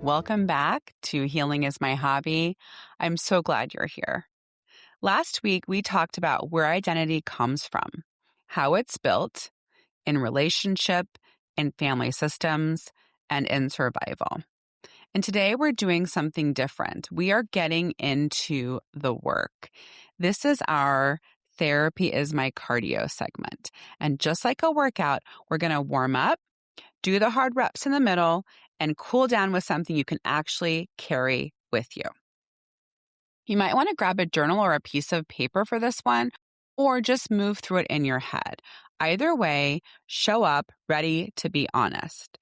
Welcome back to Healing is My Hobby. I'm so glad you're here. Last week, we talked about where identity comes from, how it's built in relationship, in family systems, and in survival. And today, we're doing something different. We are getting into the work. This is our Therapy is My Cardio segment. And just like a workout, we're going to warm up, do the hard reps in the middle, and cool down with something you can actually carry with you. You might want to grab a journal or a piece of paper for this one, or just move through it in your head. Either way, show up ready to be honest.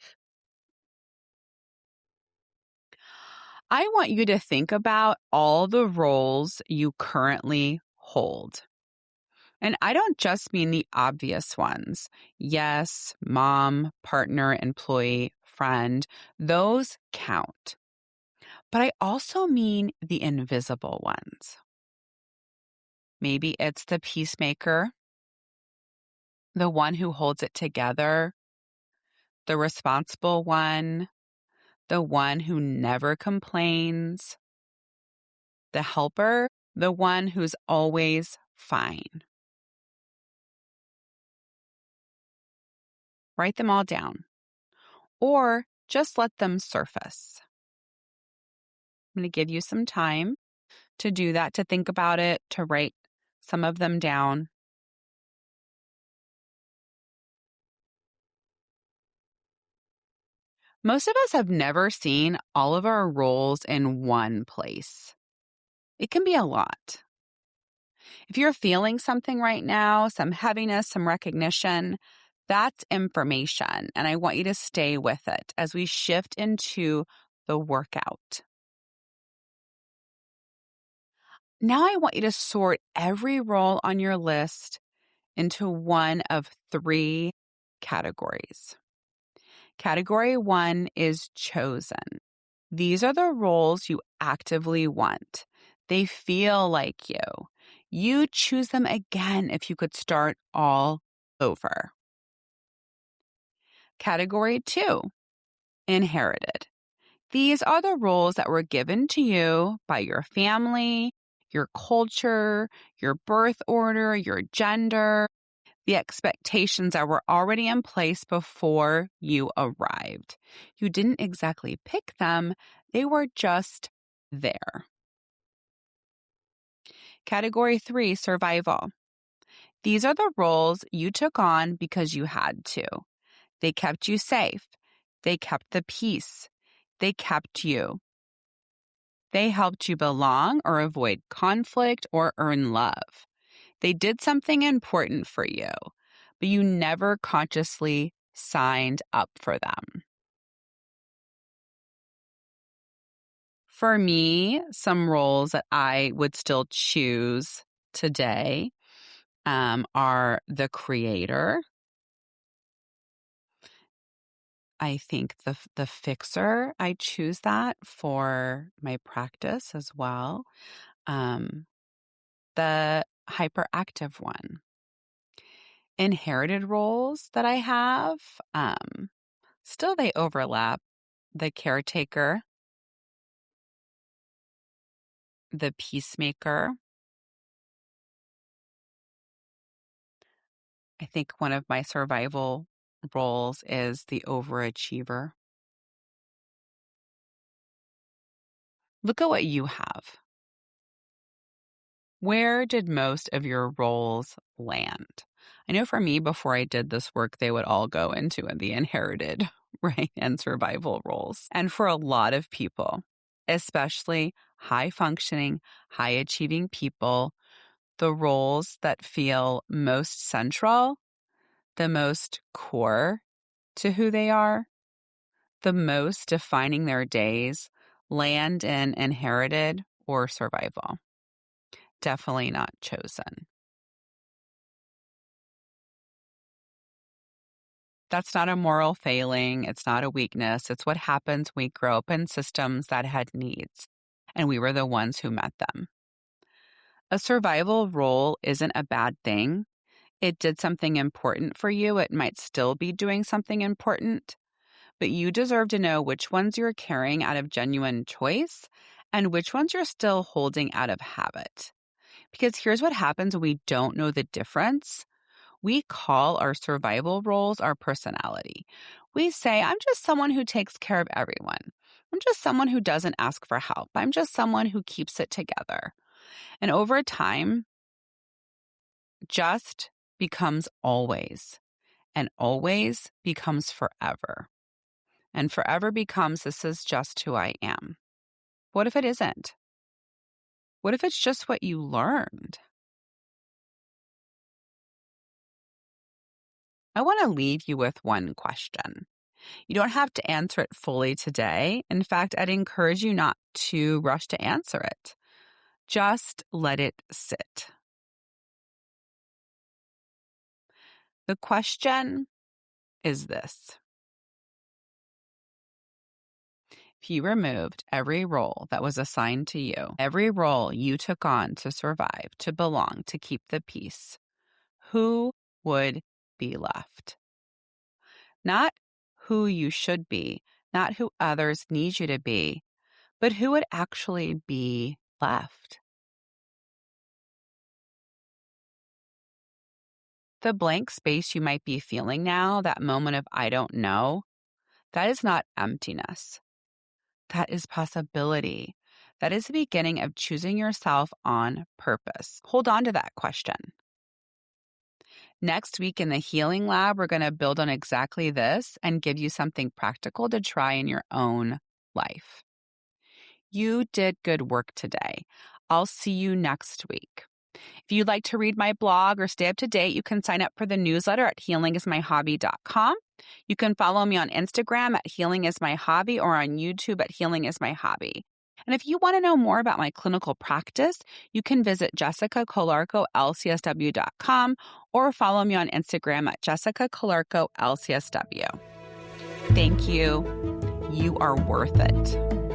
I want you to think about all the roles you currently hold. And I don't just mean the obvious ones. Yes, mom, partner, employee, friend, those count. But I also mean the invisible ones. Maybe it's the peacemaker, the one who holds it together, the responsible one, the one who never complains, the helper, the one who's always fine. Write them all down, or just let them surface. I'm going to give you some time to do that, to think about it, to write some of them down. Most of us have never seen all of our roles in one place. It can be a lot. If you're feeling something right now, some heaviness, some recognition, that's information. And I want you to stay with it as we shift into the workout. Now I want you to sort every role on your list into one of three categories. Category 1 is chosen. These are the roles you actively want. They feel like you. You choose them again if you could start all over. Category 2, inherited. These are the roles that were given to you by your family, your culture, your birth order, your gender, the expectations that were already in place before you arrived. You didn't exactly pick them, they were just there. Category 3, survival. These are the roles you took on because you had to. They kept you safe. They kept the peace. They kept you. They helped you belong or avoid conflict or earn love. They did something important for you, but you never consciously signed up for them. For me, some roles that I would still choose today are the creator. I think the fixer, I choose that for my practice as well. The hyperactive one. Inherited roles that I have, still they overlap. The caretaker, the peacemaker. I think one of my survival roles is the overachiever. Look at what you have. Where did most of your roles land? I know for me, before I did this work, they would all go into the inherited, right, and survival roles. And for a lot of people, especially high functioning, high achieving people, the roles that feel most central, the most core to who they are, the most defining their days, land in inherited or survival. Definitely not chosen. That's not a moral failing. It's not a weakness. It's what happens when we grow up in systems that had needs, and we were the ones who met them. A survival role isn't a bad thing. It did something important for you. It might still be doing something important, But you deserve to know which ones you're carrying out of genuine choice and which ones you're still holding out of habit. Because here's what happens when we don't know the difference. We call our survival roles our personality. We say, I'm just someone who takes care of everyone. I'm just someone who doesn't ask for help. I'm just someone who keeps it together. And over time, just becomes always, and always becomes forever. And forever becomes, this is just who I am. What if it isn't? What if it's just what you learned? I want to leave you with one question. You don't have to answer it fully today. In fact, I'd encourage you not to rush to answer it. Just let it sit. The question is this. If you removed every role that was assigned to you, every role you took on to survive, to belong, to keep the peace, who would be left? Not who you should be, not who others need you to be, but who would actually be left? The blank space you might be feeling now, that moment of I don't know, that is not emptiness. That is possibility. That is the beginning of choosing yourself on purpose. Hold on to that question. Next week in the Healing Lab, we're going to build on exactly this and give you something practical to try in your own life. You did good work today. I'll see you next week. If you'd like to read my blog or stay up to date, you can sign up for the newsletter at healingismyhobby.com. You can follow me on Instagram at healingismyhobby or on YouTube at healingismyhobby. And if you want to know more about my clinical practice, you can visit jessicacolarcolcsw.com or follow me on Instagram at jessicacolarcolcsw. Thank you. You are worth it.